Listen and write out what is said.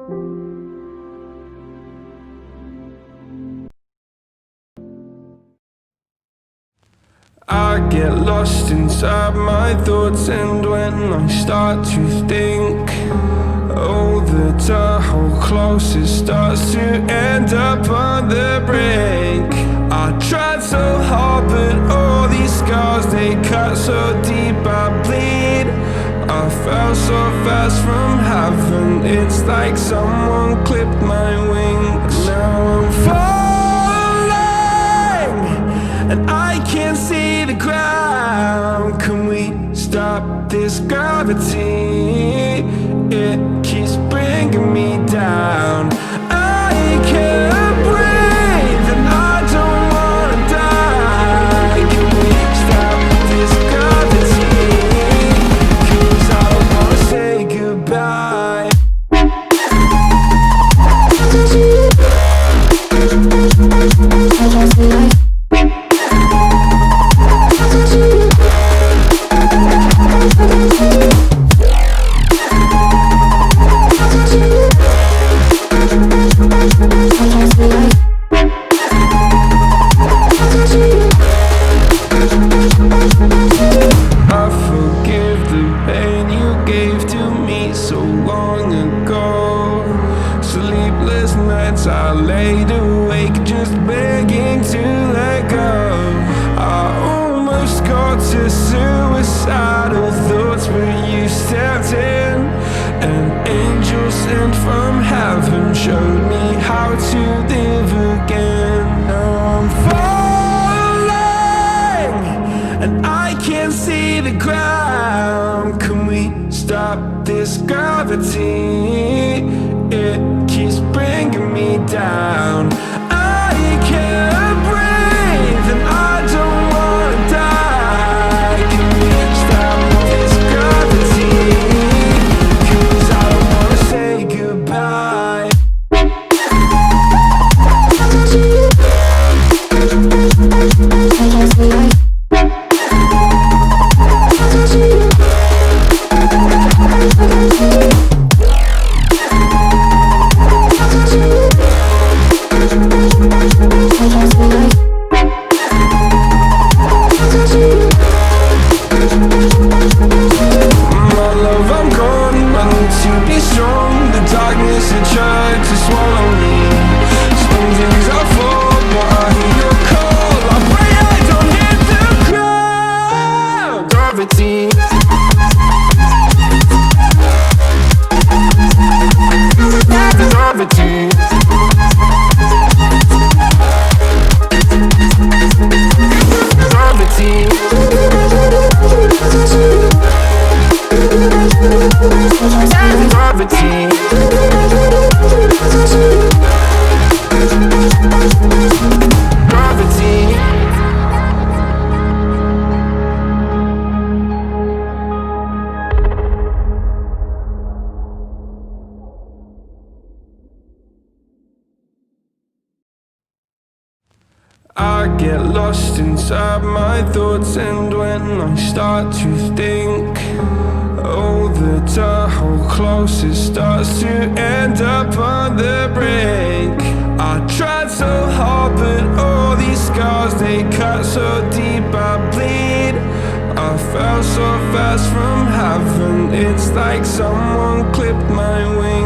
I get lost inside my thoughts, and when I start to think, oh, the Tahoe closest starts to end up on the brink. I tried so hard, but all these scars, they cut so deep I bleed. I fell so fast from heaven, it's like someone clipped my wings. Now I'm falling, and I can't see the ground. Can we stop this gravity? It keeps bringing me down. I can't breathe, and I don't wanna die. Can we stop this gravity? 'Cause I don't wanna say goodbye. I laid awake just begging to let go. I almost got to suicidal thoughts, but you stepped in. An angel sent from heaven showed me how to live again. Now I'm falling, and I can't see the ground. Can we stop this gravity? It keeps bringing me down. I can't breathe, and I don't wanna die. Can we stop this gravity? 'Cause I don't wanna say goodbye. I get lost inside my thoughts, and when I start to think, oh, the Tahoe closest starts to end up on the brink. I tried so hard, but all these scars, they cut so deep I bleed. I fell so fast from heaven, it's like someone clipped my wings.